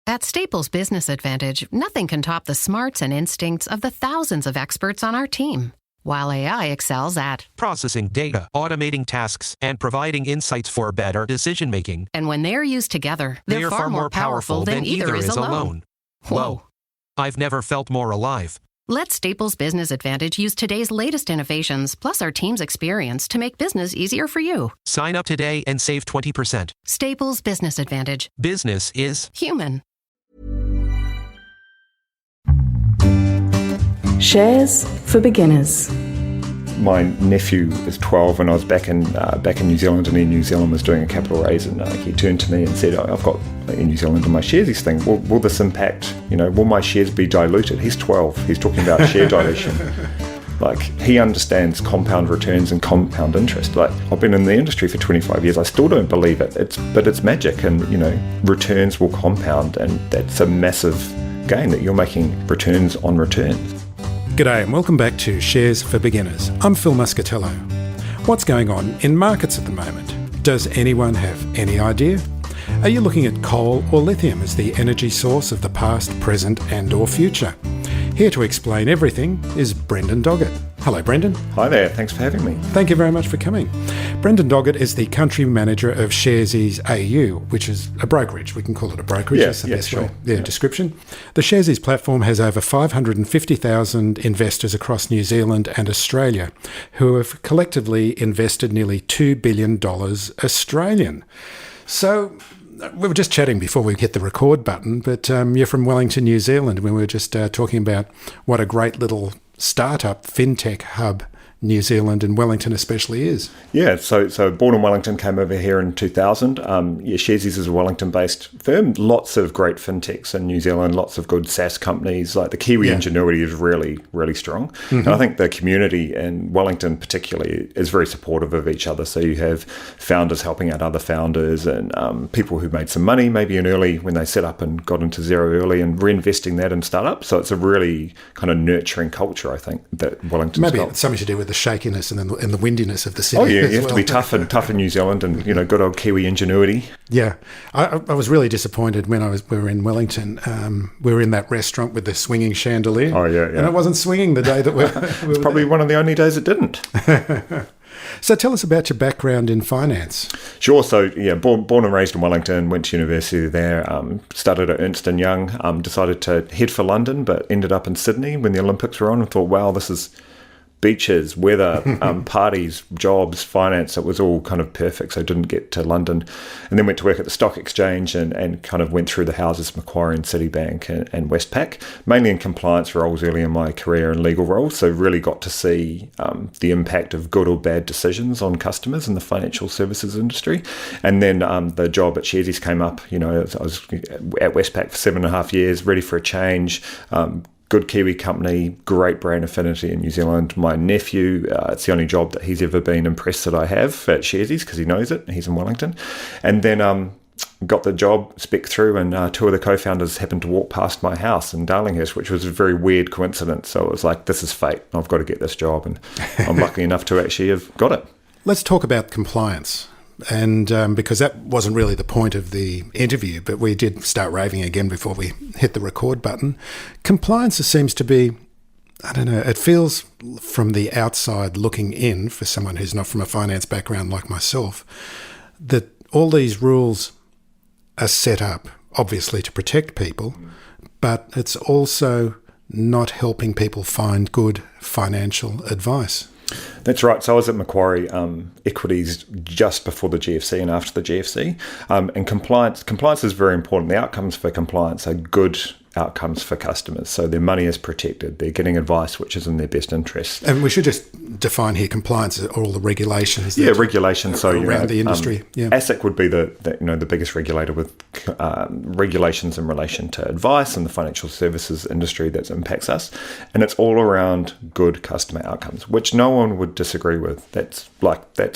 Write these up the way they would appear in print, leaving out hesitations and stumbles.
At Staples Business Advantage, nothing can top the smarts and instincts of the thousands of experts on our team. While AI excels at processing data, automating tasks, and providing insights for better decision-making. And when they're used together, they're far more powerful than either is alone. Whoa. I've never felt more alive. Let Staples Business Advantage use today's latest innovations, plus our team's experience to make business easier for you. Sign up today and save 20%. Staples Business Advantage. Business is human. Shares for beginners. My nephew is 12 and I was back in New Zealand, and New Zealand was doing a capital raise, and he turned to me and said, I've got in New Zealand on my Sharesies thing, will this impact, will my shares be diluted? He's 12, he's talking about share dilution. Like, he understands compound returns and compound interest. Like, I've been in the industry for 25 years, I still don't believe it. But it's magic, and returns will compound, and that's a massive gain, that you're making returns on returns. G'day and welcome back to Shares for Beginners. I'm Phil Muscatello. What's going on in markets at the moment? Does anyone have any idea? Are you looking at coal or lithium as the energy source of the past, present and/or future? Here to explain everything is Brendan Doggett. Hello, Brendan. Hi there, thanks for having me. Thank you very much for coming. Brendan Doggett is the country manager of Sharesies AU, which is a brokerage. We can call it a brokerage. That's the best way. Description. The Sharesies platform has over 550,000 investors across New Zealand and Australia who have collectively invested nearly $2 billion Australian. So, we were just chatting before we hit the record button, but you're from Wellington, New Zealand. We were just talking about what a great little startup fintech hub New Zealand and Wellington especially is. Yeah, so born in Wellington, came over here in 2000. Sharesies is a Wellington-based firm. Lots of great fintechs in New Zealand, lots of good SaaS companies. Like the Kiwi ingenuity is really, really strong. Mm-hmm. And I think the community in Wellington particularly is very supportive of each other. So you have founders helping out other founders, and people who made some money maybe in early when they set up and got into zero early and reinvesting that in startups. So it's a really kind of nurturing culture, I think, that Wellington's got. Maybe it's something to do with the shakiness and the windiness of the city. Oh yeah, you have to be tough in New Zealand, and good old Kiwi ingenuity. Yeah, I was really disappointed when we were in Wellington. We were in that restaurant with the swinging chandelier. Oh yeah. And it wasn't swinging the day that we it's probably one of the only days it didn't. So tell us about your background in finance. Sure. So born and raised in Wellington, went to university there, started at Ernst & Young, decided to head for London, but ended up in Sydney when the Olympics were on, and thought, wow, this is beaches, weather, parties, jobs, finance. It was all kind of perfect. So I didn't get to London, and then went to work at the stock exchange and kind of went through the houses, Macquarie and Citibank and Westpac, mainly in compliance roles early in my career and legal roles. So really got to see the impact of good or bad decisions on customers in the financial services industry. And then the job at Sharesies came up. I was at Westpac for 7.5 years, ready for a change. Good Kiwi company, great brand affinity in New Zealand. My nephew, it's the only job that he's ever been impressed that I have at Sharesies, because he knows it. He's in Wellington. And then got the job, spec through, and two of the co-founders happened to walk past my house in Darlinghurst, which was a very weird coincidence. So it was like, this is fate. I've got to get this job. And I'm lucky enough to actually have got it. Let's talk about compliance. And because that wasn't really the point of the interview, but we did start raving again before we hit the record button. Compliance seems to be, I don't know, it feels from the outside looking in, for someone who's not from a finance background like myself, that all these rules are set up, obviously, to protect people, but it's also not helping people find good financial advice. That's right. So I was at Macquarie Equities just before the GFC and after the GFC. And compliance is very important. The outcomes for compliance are good outcomes for customers. So their money is protected. They're getting advice which is in their best interest. And we should just define here compliance, or all the regulations. Regulations. So around the industry. ASIC would be the biggest regulator, with regulations in relation to advice and the financial services industry that impacts us. And it's all around good customer outcomes, which no one would disagree with. That's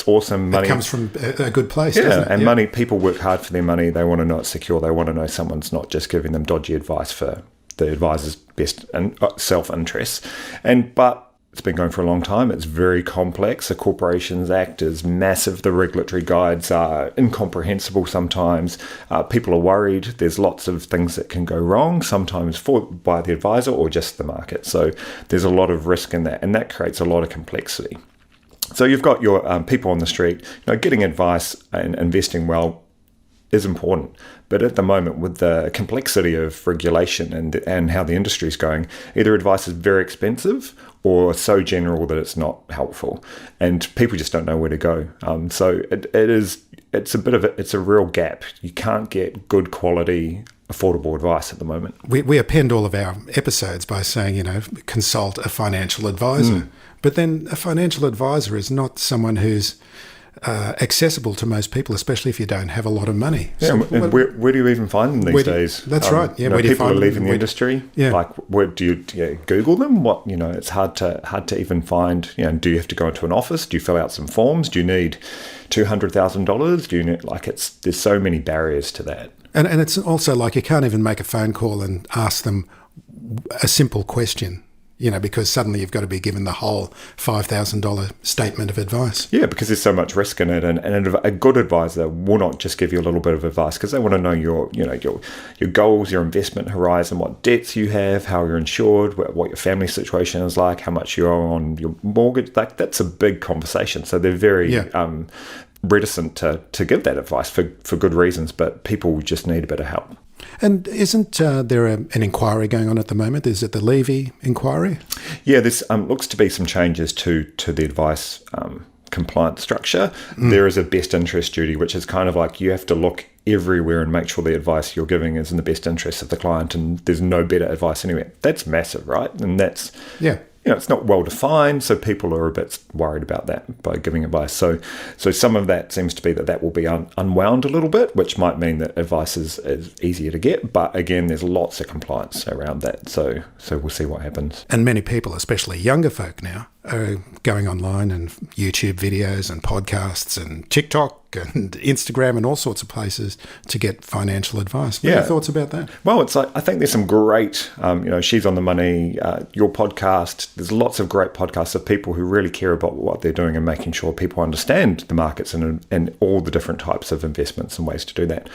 awesome. Money comes from a good place, doesn't it? And money, people work hard for their money. They want to know it's secure. They want to know someone's not just giving them dodgy advice for the advisor's best and self-interest. But It's been going for a long time. It's very complex. The Corporations Act is massive. The regulatory guides are incomprehensible sometimes. People are worried. There's lots of things that can go wrong, sometimes by the advisor or just the market. So there's a lot of risk in that, and that creates a lot of complexity. So you've got your people on the street, getting advice and investing well is important. But at the moment, with the complexity of regulation and how the industry is going, either advice is very expensive or so general that it's not helpful, and people just don't know where to go. So it's a real gap. You can't get good quality, affordable advice at the moment. We append all of our episodes by saying, consult a financial advisor. But then a financial advisor is not someone who's accessible to most people, especially if you don't have a lot of money. Yeah, and where do you even find them these days? That's right. Yeah, where do you people find are leaving them? the industry. Yeah. Like, where do you Google them? What it's hard to even find. Do you have to go into an office? Do you fill out some forms? Do you need $200,000? Do you need there's so many barriers to that. And it's also like you can't even make a phone call and ask them a simple question. Because suddenly you've got to be given the whole $5,000 statement of advice. Yeah, because there's so much risk in it, and a good advisor will not just give you a little bit of advice, because they want to know your goals, your investment horizon, what debts you have, how you're insured, what your family situation is like, how much you owe on your mortgage. That's a big conversation. So they're very reticent to give that advice for good reasons, but people just need a bit of help. And isn't there an inquiry going on at the moment? Is it the Levy inquiry? Yeah, this looks to be some changes to the advice compliance structure. There is a best interest duty, which is kind of like you have to look everywhere and make sure the advice you're giving is in the best interest of the client, and there's no better advice anywhere. That's massive, right? And that's it's not well defined, so people are a bit worried about that by giving advice. So some of that seems to be that will be unwound a little bit, which might mean that advice is easier to get. But again, there's lots of compliance around that. So we'll see what happens. And many people, especially younger folk now, are going online and YouTube videos and podcasts and TikTok and Instagram and all sorts of places to get financial advice. What are your thoughts about that? Well, it's I think there's some great, She's on the Money, your podcast. There's lots of great podcasts of people who really care about what they're doing and making sure people understand the markets and all the different types of investments and ways to do that.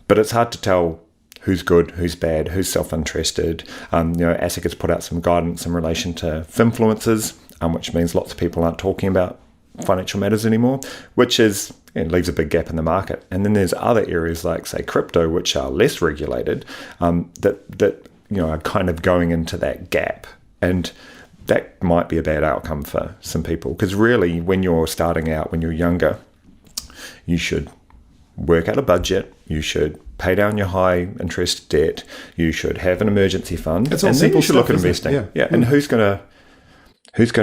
But it's hard to tell who's good, who's bad, who's self-interested. ASIC has put out some guidance in relation to finfluencers, which means lots of people aren't talking about financial matters anymore, which leaves a big gap in the market. And then there's other areas like, say, crypto, which are less regulated, that are kind of going into that gap. And that might be a bad outcome for some people, because really, when you're starting out, when you're younger, you should work out a budget, you should pay down your high interest debt, you should have an emergency fund, and then you should look at investing. Yeah. And who's going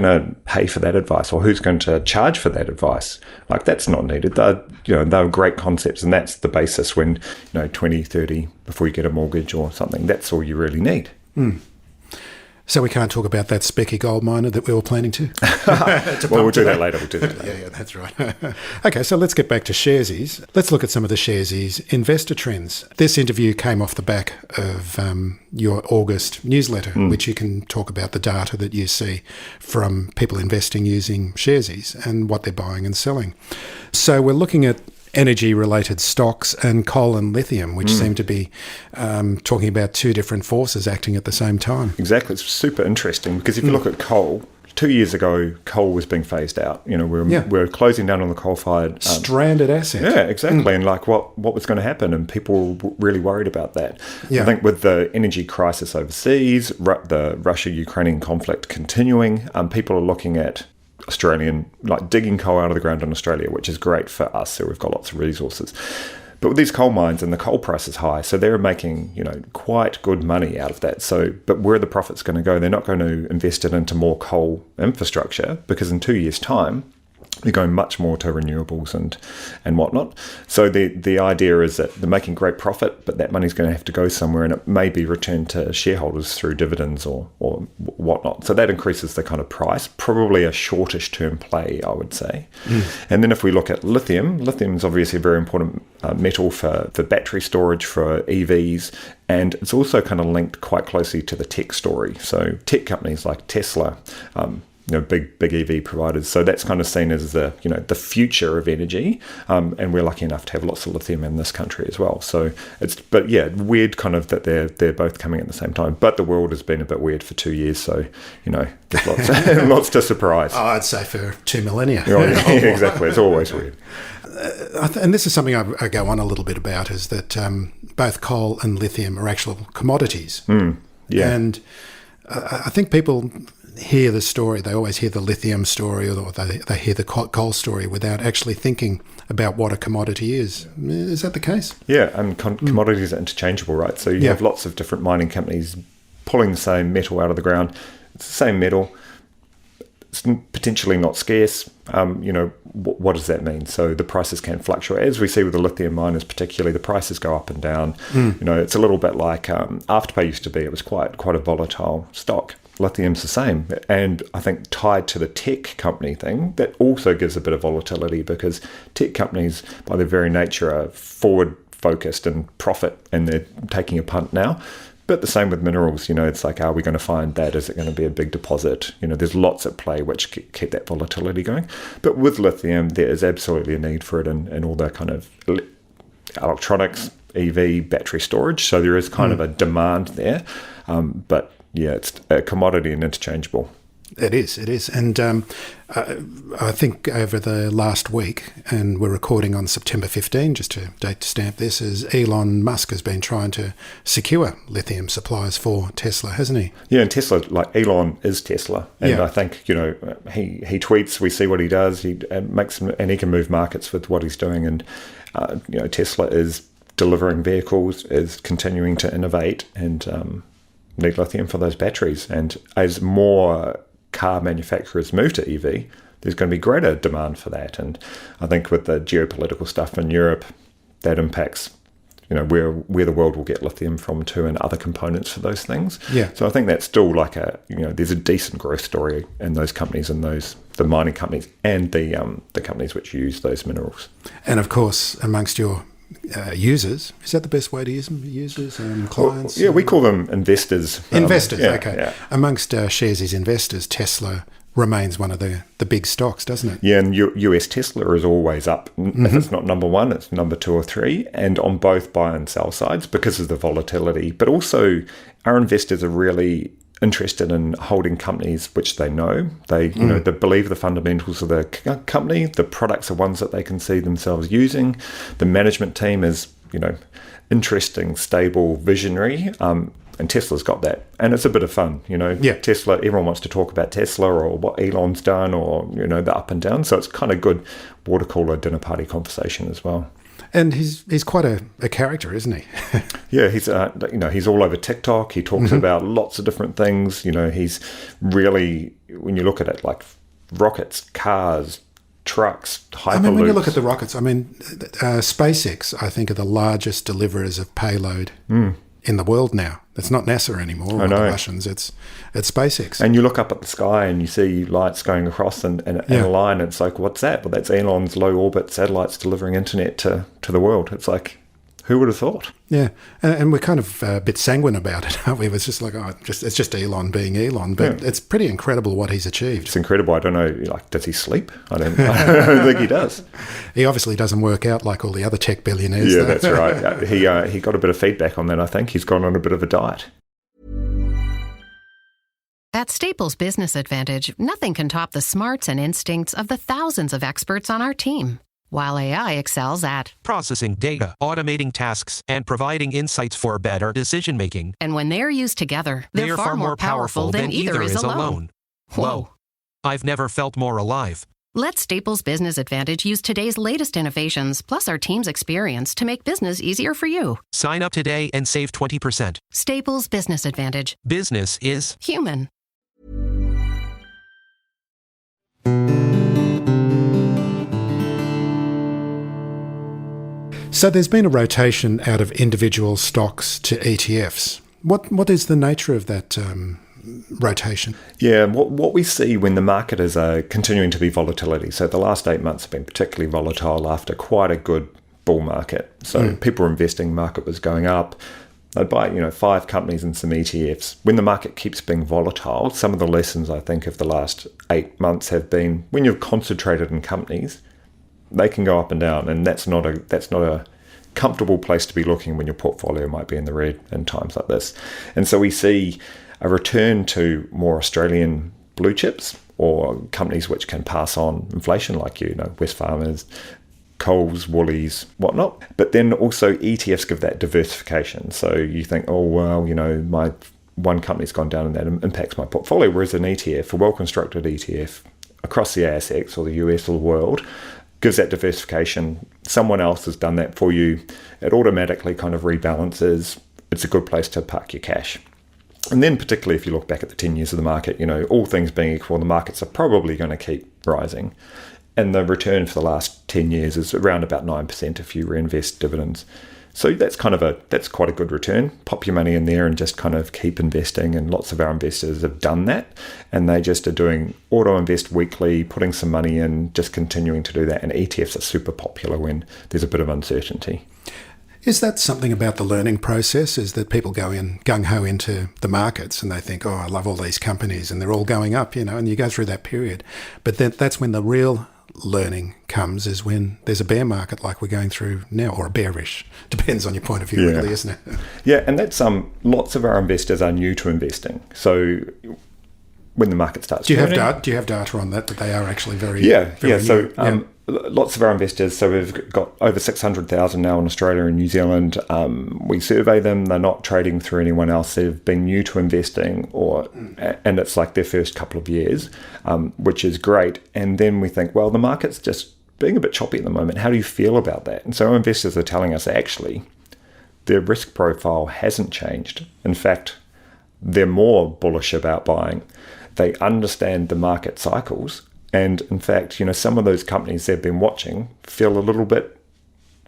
to pay for that advice, or who's going to charge for that advice? That's not needed. They're great concepts, and that's the basis when 20, 30 before you get a mortgage or something. That's all you really need. So we can't talk about that specky gold miner that we were planning to? Well, we'll do that later. Yeah, that's right. Okay, so let's get back to Sharesies. Let's look at some of the Sharesies investor trends. This interview came off the back of your August newsletter, which you can talk about the data that you see from people investing using Sharesies and what they're buying and selling. So we're looking at energy-related stocks and coal and lithium, which seem to be talking about two different forces acting at the same time. Exactly. It's super interesting, because if you look at coal, 2 years ago, coal was being phased out. We're closing down on the coal-fired... stranded asset. Yeah, exactly. And what was going to happen, and people were really worried about that. Yeah. I think with the energy crisis overseas, the Russia-Ukrainian conflict continuing, people are looking at Australian, digging coal out of the ground in Australia, which is great for us, so we've got lots of resources. But with these coal mines, and the coal price is high, so they're making quite good money out of that. So, but where are the profits going to go? They're not going to invest it into more coal infrastructure, because in 2 years' time, they're going much more to renewables and whatnot. So the idea is that they're making great profit, but that money's going to have to go somewhere, and it may be returned to shareholders through dividends or whatnot. So that increases the kind of price, probably a shortish term play, I would say. And then if we look at lithium is obviously a very important metal for battery storage for EVs, and it's also kind of linked quite closely to the tech story. So tech companies like Tesla, big EV providers. So that's kind of seen as the future of energy, and we're lucky enough to have lots of lithium in this country as well. So weird kind of that they're both coming at the same time. But the world has been a bit weird for 2 years, so there's lots to surprise. Oh, I'd say for 2 millennia. Exactly, it's always weird. And this is something I go on a little bit about, is that both coal and lithium are actual commodities. And I think people hear the story, they always hear the lithium story, or they hear the coal story without actually thinking about what a commodity is. Is that the case? Yeah, and commodities are interchangeable, right? So you have lots of different mining companies pulling the same metal out of the ground. It's the same metal. It's potentially not scarce. What does that mean? So the prices can fluctuate. As we see with the lithium miners particularly, the prices go up and down. It's a little bit like Afterpay used to be. It was quite a volatile stock. Lithium's the same. And I think tied to the tech company thing, that also gives a bit of volatility, because tech companies, by their very nature, are forward-focused and profit, and they're taking a punt now. But the same with minerals, it's like, are we going to find that? Is it going to be a big deposit? There's lots at play which keep that volatility going. But with lithium, there is absolutely a need for it in all the kind of electronics, EV, battery storage. So there is kind of a demand there. But yeah, it's a commodity and interchangeable. It is. And I think over the last week, and we're recording on September 15, just to date stamp this, is Elon Musk has been trying to secure lithium supplies for Tesla, hasn't he? Yeah, and Tesla, like Elon is Tesla. And I think, he tweets, we see what he does, he makes, and he can move markets with what he's doing. And, Tesla is delivering vehicles, is continuing to innovate, and need lithium for those batteries. And as more car manufacturers move to EV, there's going to be greater demand for that. And I think with the geopolitical stuff in Europe, that impacts, where the world will get lithium from too, and other components for those things. Yeah. So I think that's still like there's a decent growth story in those companies, and the mining companies and the companies which use those minerals. And of course, amongst your users, is that the best way to use them? Users and clients? Well, we call them investors. Investors, okay. Yeah. Amongst Sharesies investors, Tesla remains one of the big stocks, doesn't it? Yeah, and US Tesla is always up. If it's not number one, it's number 2 or 3, and on both buy and sell sides because of the volatility. But also, our investors are really interested in holding companies which they know. They they believe the fundamentals of the company. The products are ones that they can see themselves using. The management team is interesting, stable, visionary. And Tesla's got that, and it's a bit of fun. Tesla. Everyone wants to talk about Tesla or what Elon's done, or the up and down. So it's kind of good water cooler dinner party conversation as well. And he's quite a character, isn't he? Yeah, he's he's all over TikTok. He talks about lots of different things. He's really, when you look at it, like rockets, cars, trucks, hyperloops. When you look at the rockets, SpaceX, I think, are the largest deliverers of payload in the world now. It's not NASA anymore, or the Russians. It's SpaceX. And you look up at the sky and you see lights going across in a line. And it's like, what's that? Well, that's Elon's low orbit satellites delivering internet to the world. It's like, who would have thought? Yeah, and we're kind of a bit sanguine about it, aren't we? It's just like, it's just Elon being Elon, but it's pretty incredible what he's achieved. It's incredible. I don't know, does he sleep? I don't think he does. He obviously doesn't work out like all the other tech billionaires. Yeah, that's right. He got a bit of feedback on that, I think. He's gone on a bit of a diet. At Staples Business Advantage, nothing can top the smarts and instincts of the thousands of experts on our team. While AI excels at processing data, automating tasks, and providing insights for better decision-making. And when they're used together, they're far more powerful than either is alone. Whoa. I've never felt more alive. Let Staples Business Advantage use today's latest innovations, plus our team's experience, to make business easier for you. Sign up today and save 20%. Staples Business Advantage. Business is human. So there's been a rotation out of individual stocks to ETFs. What is the nature of that rotation? Yeah, what we see when the market is continuing to be volatility. So the last 8 months have been particularly volatile after quite a good bull market. So people were investing, market was going up. They'd buy, 5 companies and some ETFs. When the market keeps being volatile, some of the lessons I think of the last 8 months have been when you're concentrated in companies, they can go up and down, and that's not a comfortable place to be looking when your portfolio might be in the red in times like this. And so we see a return to more Australian blue chips or companies which can pass on inflation, like Wesfarmers, Coles, Woolies, whatnot. But then also ETFs give that diversification. So you think, oh, well, my one company's gone down and that impacts my portfolio. Whereas an ETF, a well-constructed ETF across the ASX or the US or the world, gives that diversification. Someone else has done that for you. It automatically kind of rebalances. It's a good place to park your cash. And then particularly if you look back at the 10 years of the market, all things being equal, the markets are probably going to keep rising. And the return for the last 10 years is around about 9% if you reinvest dividends. So that's quite a good return. Pop your money in there and just kind of keep investing. And lots of our investors have done that. And they just are doing auto invest weekly, putting some money in, just continuing to do that. And ETFs are super popular when there's a bit of uncertainty. Is that something about the learning process, is that people go in gung-ho into the markets and they think, oh, I love all these companies and they're all going up, and you go through that period. But then that's when the real learning comes, is when there's a bear market like we're going through now, or a bearish. Depends on your point of view, really, isn't it? Yeah, and that's lots of our investors are new to investing. So when the market starts do you have data on that they are actually very new? So lots of our investors, so we've got over 600,000 now in Australia and New Zealand. We survey them. They're not trading through anyone else. They've been new to investing, and it's like their first couple of years, which is great. And then we think, well, the market's just being a bit choppy at the moment. How do you feel about that? And so our investors are telling us actually their risk profile hasn't changed. In fact, they're more bullish about buying. They understand the market cycles. And in fact, some of those companies they've been watching feel a little bit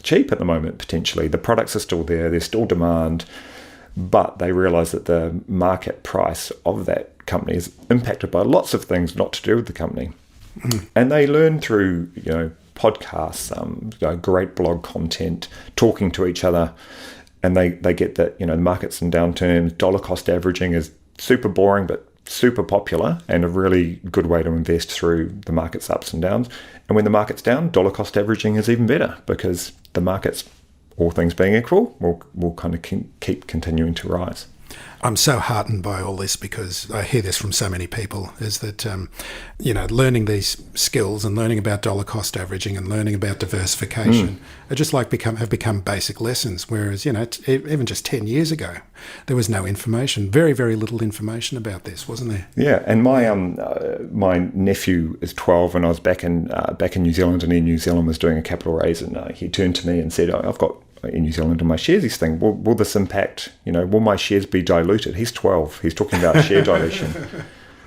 cheap at the moment, potentially. The products are still there, there's still demand, but they realize that the market price of that company is impacted by lots of things not to do with the company. Mm. And they learn through, podcasts, great blog content, talking to each other, and they get that, the market's in downturns. Dollar cost averaging is super boring, but super popular and a really good way to invest through the market's ups and downs. And when the market's down, dollar cost averaging is even better, because the markets, all things being equal, will kind of keep continuing to rise. I'm so heartened by all this, because I hear this from so many people, is that, learning these skills and learning about dollar cost averaging and learning about diversification are just have become basic lessons. Whereas, even just 10 years ago, there was no information, very, very little information about this, wasn't there? Yeah. And my nephew is 12, and I was back in New Zealand, and Air New Zealand was doing a capital raise, and he turned to me and said, I've got in New Zealand and my Sharesies thing, will this impact, will my shares be diluted? He's 12. He's talking about share dilution.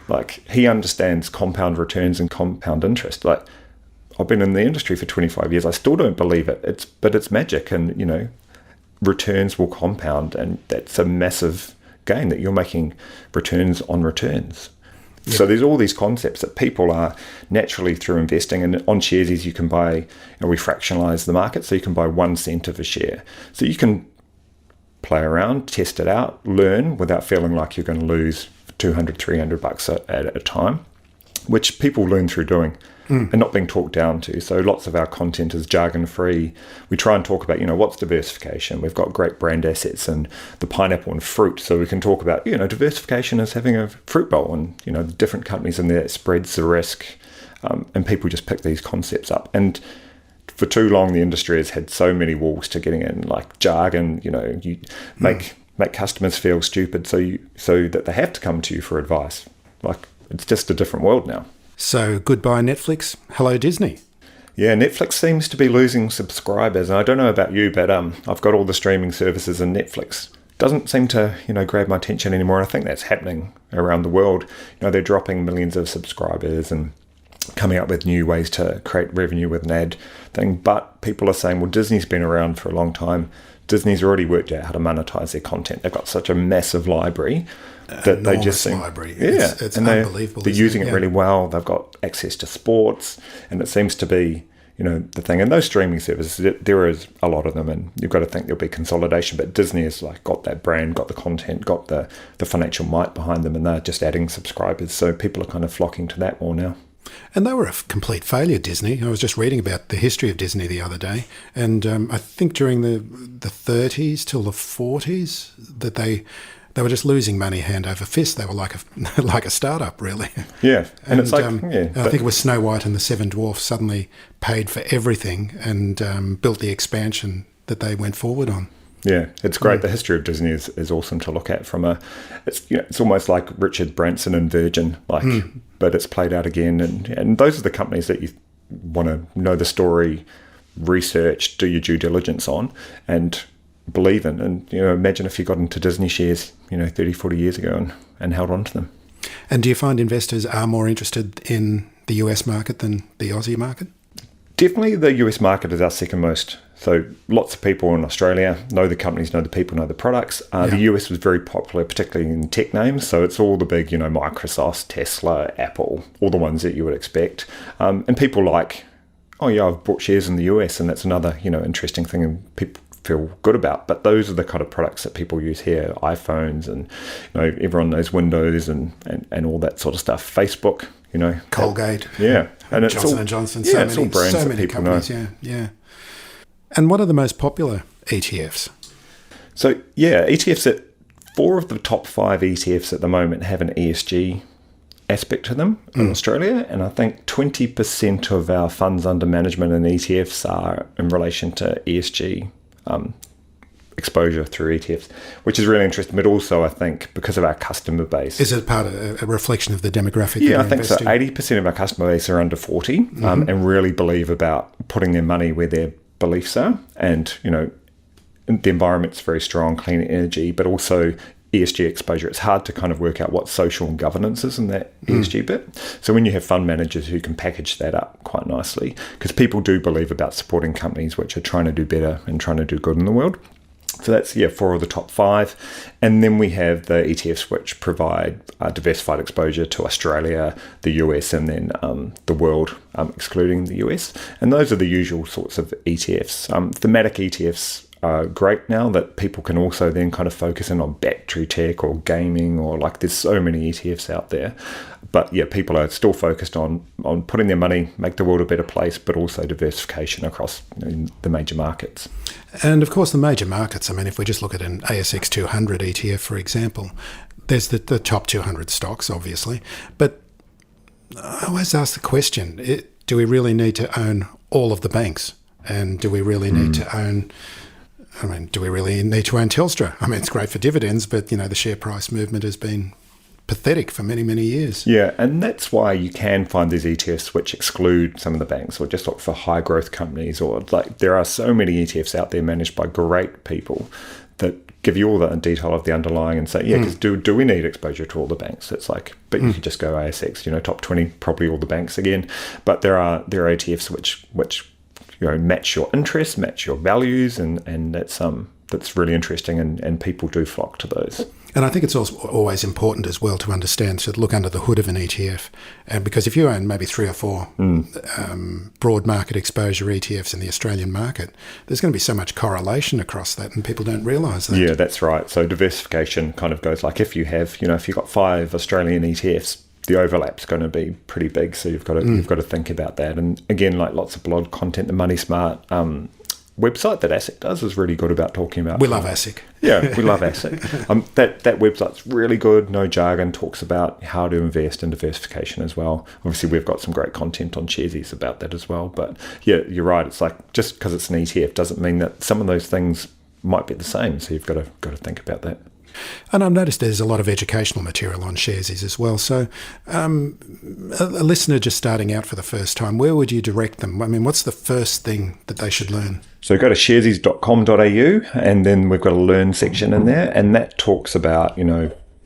Like, he understands compound returns and compound interest. Like, I've been in the industry for 25 years. I still don't believe it. But it's magic, and, returns will compound, and that's a massive gain, that you're making returns on returns. Yeah. So there's all these concepts that people are naturally through investing, and on Sharesies you can buy, we fractionalize the market, so you can buy 1 cent of a share. So you can play around, test it out, learn without feeling like you're going to lose $200, $300 at a time, which people learn through doing and not being talked down to. So lots of our content is jargon free. We try and talk about, what's diversification. We've got great brand assets and the pineapple and fruit. So we can talk about, diversification is having a fruit bowl, and, the different companies in there, it spreads the risk. And people just pick these concepts up. And for too long, the industry has had so many walls to getting in, like jargon, you make customers feel stupid so that they have to come to you for advice. Like, it's just a different world now. So goodbye Netflix, hello Disney. Yeah, Netflix seems to be losing subscribers. And I don't know about you, but I've got all the streaming services, and Netflix doesn't seem to, grab my attention anymore. And I think that's happening around the world. They're dropping millions of subscribers and coming up with new ways to create revenue with an ad thing. But people are saying, well, Disney's been around for a long time. Disney's already worked out how to monetize their content. They've got such a massive library that they just seem, library. It's and unbelievable. They're using it really well. They've got access to sports, and it seems to be, the thing. And those streaming services, there is a lot of them, and you've got to think there'll be consolidation. But Disney has like got that brand, got the content, got the financial might behind them, and they're just adding subscribers. So people are kind of flocking to that more now. And they were a complete failure, Disney. I was just reading about the history of Disney the other day, and I think during the 30s till the 40s that they were just losing money hand over fist. They were like a startup, really. Yeah, and it's like I think it was Snow White and the Seven Dwarfs suddenly paid for everything and built the expansion that they went forward on. Yeah, it's great. The history of Disney is awesome to look at. It's almost like Richard Branson and Virgin, but it's played out again. And those are the companies that you want to know the story, research, do your due diligence on, and believe in. And imagine if you got into Disney shares 30, 40 years ago and held on to them. And do you find investors are more interested in the US market than the Aussie market? Definitely the US market is our second most. So lots of people in Australia know the companies, know the people, know the products. The US was very popular, particularly in tech names. So it's all the big, Microsoft, Tesla, Apple, all the ones that you would expect. And people like, oh yeah, I've bought shares in the US, and that's another, interesting thing and people feel good about. But those are the kind of products that people use here, iPhones, and everyone knows Windows and all that sort of stuff. Facebook, Colgate, and it's Johnson all, and Johnson, it's all brands so that many people companies, know. Yeah. And what are the most popular ETFs? So ETFs. 4 of the top 5 ETFs at the moment have an ESG aspect to them in Australia, and I think 20% of our funds under management in ETFs are in relation to ESG exposure through ETFs, which is really interesting. But also, I think because of our customer base, is it part of a reflection of the demographic? Yeah, I think so. 80% of our customer base are under 40, and really believe about putting their money where their beliefs are, and the environment's very strong, clean energy, but also ESG exposure. It's hard to kind of work out what social and governance is in that ESG bit. So when you have fund managers who can package that up quite nicely, because people do believe about supporting companies which are trying to do better and trying to do good in the world. So that's 4 of the top 5. And then we have the ETFs which provide diversified exposure to Australia, the US, and then the world, excluding the US. And those are the usual sorts of ETFs. Thematic ETFs are great now that people can also then kind of focus in on battery tech or gaming, or there's so many ETFs out there. But people are still focused on putting their money, make the world a better place, but also diversification across the major markets. And of course, the major markets, if we just look at an ASX 200 ETF, for example, there's the top 200 stocks, obviously. But I always ask the question, do we really need to own all of the banks? And do we really need to own... do we really need to own Telstra? It's great for dividends, but, the share price movement has been pathetic for many, many years. Yeah, and that's why you can find these ETFs which exclude some of the banks, or just look for high growth companies, or there are so many ETFs out there managed by great people that give you all the detail of the underlying and say, because do we need exposure to all the banks? It's but you could just go ASX, top 20, probably all the banks again. But there are ETFs which match your interests, match your values, and that's really interesting, and people do flock to those. And I think it's also always important as well to understand, to look under the hood of an ETF, and because if you own maybe 3 or 4 broad market exposure ETFs in the Australian market, there's going to be so much correlation across that, and people don't realise that. Yeah, that's right. So diversification kind of goes if you have, if you've got 5 Australian ETFs, the overlap's going to be pretty big, so you've got to think about that. And again, lots of blog content, the Money Smart website that ASIC does is really good about talking about. We love ASIC. Yeah, we love ASIC. That website's really good, no jargon, talks about how to invest in diversification as well. Obviously, we've got some great content on Sharesies about that as well. But yeah, you're right. It's just because it's an ETF doesn't mean that some of those things might be the same. So you've got to think about that. And I've noticed there's a lot of educational material on Sharesies as well. So a listener just starting out for the first time, where would you direct them? What's the first thing that they should learn? So go to sharesies.com.au, and then we've got a learn section in there, and that talks about,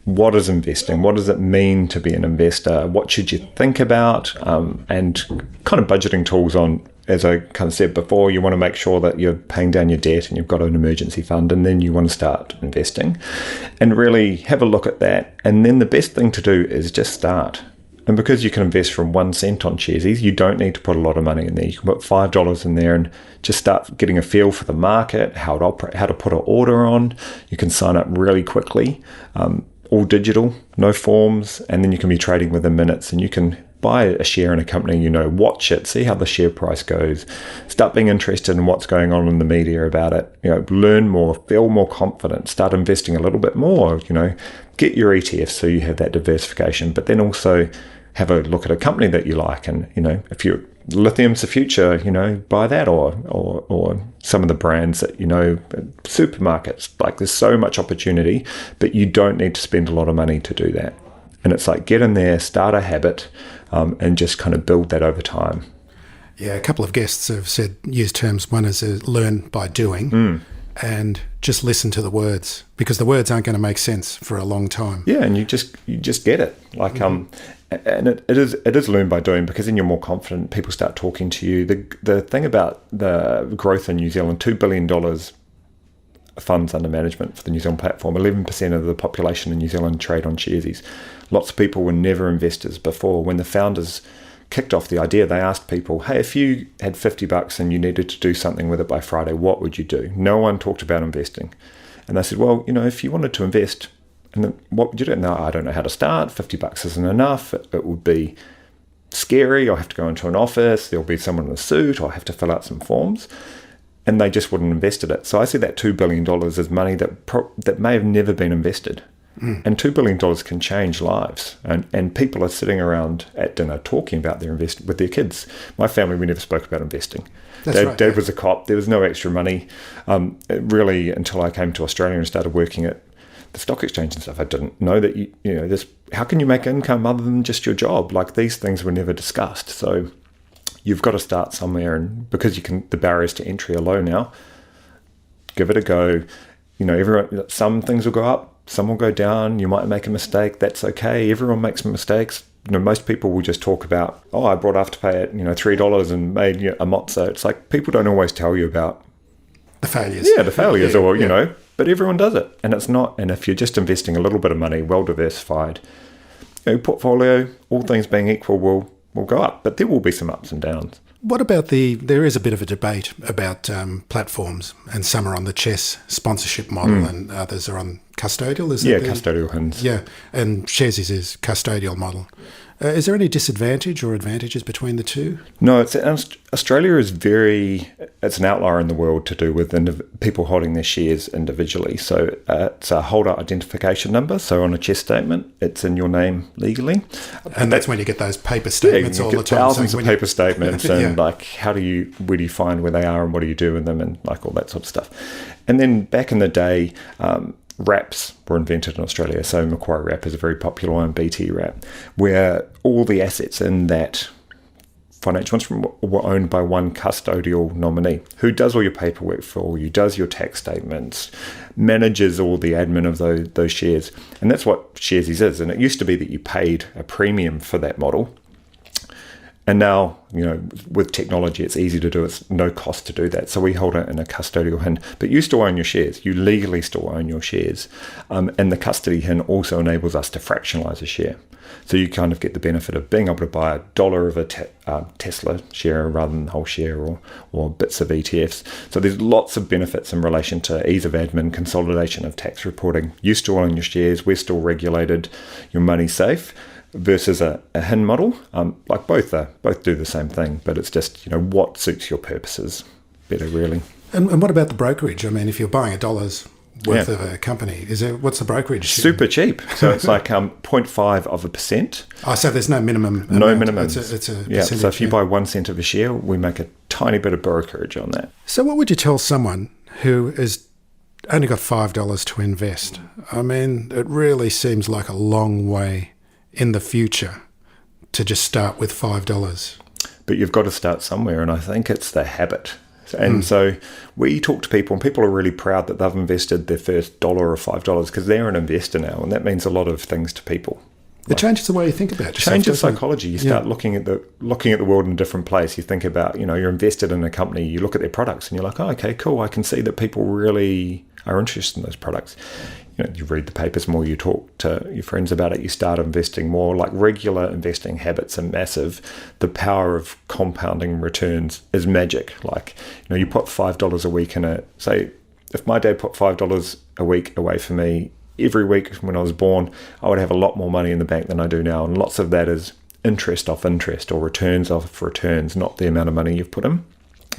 what is investing? What does it mean to be an investor? What should you think about? And kind of budgeting tools on, as I kind of said before, you want to make sure that you're paying down your debt and you've got an emergency fund, and then you want to start investing and really have a look at that. And then the best thing to do is just start. And because you can invest from 1 cent on Sharesies, you don't need to put a lot of money in there. You can put $5 in there and just start getting a feel for the market, how it operates, how to put an order on. You can sign up really quickly, all digital, no forms, and then you can be trading within minutes. And you can buy a share in a company, watch it, see how the share price goes, start being interested in what's going on in the media about it, learn more, feel more confident, start investing a little bit more, get your ETFs so you have that diversification, but then also have a look at a company that you like. And, if you're lithium's the future, buy that or some of the brands that, supermarkets, like there's so much opportunity, but you don't need to spend a lot of money to do that. And it's like, get in there, start a habit, and just kind of build that over time. Yeah, a couple of guests have used terms. One is learn by doing, and just listen to the words, because the words aren't going to make sense for a long time. Yeah, and you just get it. Like and it is learn by doing, because then you're more confident. People start talking to you. The thing about the growth in New Zealand, $2 billion funds under management for the New Zealand platform. 11% of the population in New Zealand trade on Sharesies. Lots of people were never investors before. When the founders kicked off the idea, they asked people, hey, if you had $50 and you needed to do something with it by Friday, what would you do? No one talked about investing. And they said, well, if you wanted to invest, and then what would you do? No, I don't know how to start. $50 isn't enough. It would be scary. I'll have to go into an office. There'll be someone in a suit. I'll have to fill out some forms. And they just wouldn't invest in it. So I see that $2 billion as money that may have never been invested. And $2 billion can change lives. And people are sitting around at dinner talking about their investment with their kids. My family, we never spoke about investing. Dad was a cop. There was no extra money. Really, until I came to Australia and started working at the stock exchange and stuff, I didn't know that, how can you make income other than just your job? Like, these things were never discussed. So you've got to start somewhere, and because the barriers to entry are low now, give it a go. Everyone, some things will go up, some will go down. You might make a mistake. That's okay. Everyone makes mistakes. Most people will just talk about, I brought Afterpay at $3 and made a mozza. It's like, people don't always tell you about the failures. Yeah, the failures, but everyone does it, and it's not. And if you're just investing a little bit of money, well diversified, portfolio, all things being equal, will go up, but there will be some ups and downs. What about there is a bit of a debate about platforms, and some are on the Chess sponsorship model and others are on custodial, is it? Yeah, custodial HINs. Yeah, and Sharesies is custodial model. Is there any disadvantage or advantages between the two? No, Australia is it's an outlier in the world to do with people holding their shares individually. So it's a holder identification number. So on a CHESS statement, it's in your name legally. And that's when you get those paper statements all the time. Thousands of paper statements and like, where do you find where they are and what do you do with them and like all that sort of stuff. And then back in the day, wraps were invented in Australia. So Macquarie Wrap is a very popular one, BT Wrap, where all the assets in that financial instrument were owned by one custodial nominee who does all your paperwork for you, does your tax statements, manages all the admin of those shares. And that's what Sharesies is. And it used to be that you paid a premium for that model. And now, with technology, it's easy to do. It's no cost to do that. So we hold it in a custodial HIN. But you still own your shares. You legally still own your shares. And the custody HIN also enables us to fractionalize a share. So you kind of get the benefit of being able to buy $1 of a Tesla share rather than the whole share or bits of ETFs. So there's lots of benefits in relation to ease of admin, consolidation of tax reporting. You still own your shares. We're still regulated. Your money's safe. Versus a HIN model, like both do the same thing, but it's just what suits your purposes better, really. And what about the brokerage? I mean, if you're buying $1 worth of a company, what's the brokerage? Super cheap. So it's like 0.5%. Oh, so there's no minimum. No minimum. It's a percentage. So if you buy 1 cent of a share, we make a tiny bit of brokerage on that. So what would you tell someone who is only got $5 to invest? I mean, it really seems like a long way in the future to just start with $5. But you've got to start somewhere, and I think it's the habit. And so we talk to people, and people are really proud that they've invested their first $1 or $5 because they're an investor now, and that means a lot of things to people. It changes the way you think about it. Changes psychology. You start looking at the world in a different place. You think about, you're invested in a company, you look at their products and you're like, oh, okay, cool. I can see that people really are interested in those products. You read the papers more, you talk to your friends about it, you start investing more. Like, regular investing habits are massive. The power of compounding returns is magic. Like, you put $5 a week in it. Say, if my dad put $5 a week away for me every week when I was born, I would have a lot more money in the bank than I do now. And lots of that is interest off interest, or returns off returns, not the amount of money you've put in.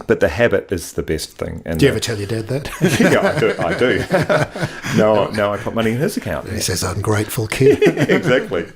But the habit is the best thing. And do you ever tell your dad that? Yeah, I do. No, I put money in his account. He says, ungrateful kid. Exactly.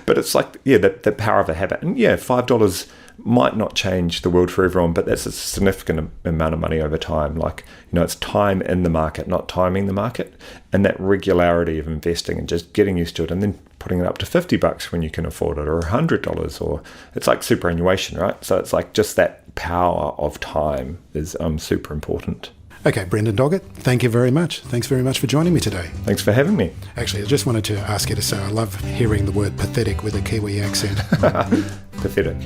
But it's like, the power of a habit. And $5 might not change the world for everyone, but that's a significant amount of money over time. Like, it's time in the market, not timing the market. And that regularity of investing and just getting used to it, and then putting it up to $50 when you can afford it, or $100, or it's like superannuation, right? So it's like just that power of time is super important. Okay, Brendan Doggett, thank you very much. Thanks very much for joining me today. Thanks for having me. Actually, I just wanted to ask you to say I love hearing the word pathetic with a Kiwi accent. Pathetic.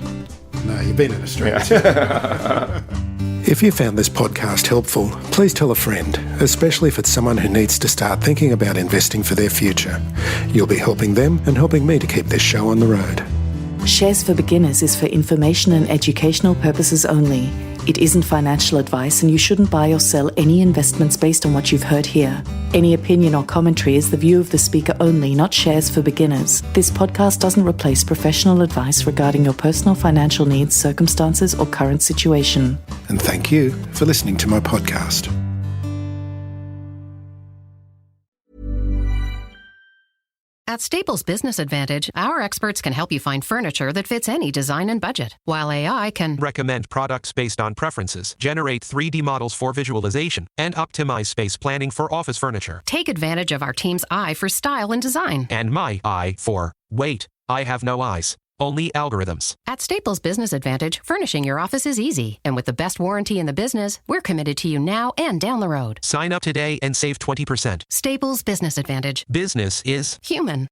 No, you've been in Australia. If you found this podcast helpful, please tell a friend, especially if it's someone who needs to start thinking about investing for their future. You'll be helping them and helping me to keep this show on the road. Shares for Beginners is for information and educational purposes only. It isn't financial advice, and you shouldn't buy or sell any investments based on what you've heard here. Any opinion or commentary is the view of the speaker only, not Shares for Beginners. This podcast doesn't replace professional advice regarding your personal financial needs, circumstances, or current situation. And thank you for listening to my podcast. At Staples Business Advantage, our experts can help you find furniture that fits any design and budget, while AI can recommend products based on preferences, generate 3D models for visualization, and optimize space planning for office furniture. take advantage of our team's eye for style and design. And my eye for, wait, I have no eyes. Only algorithms. At Staples Business Advantage, furnishing your office is easy. And with the best warranty in the business, we're committed to you now and down the road. Sign up today and save 20%. Staples Business Advantage. Business is Human.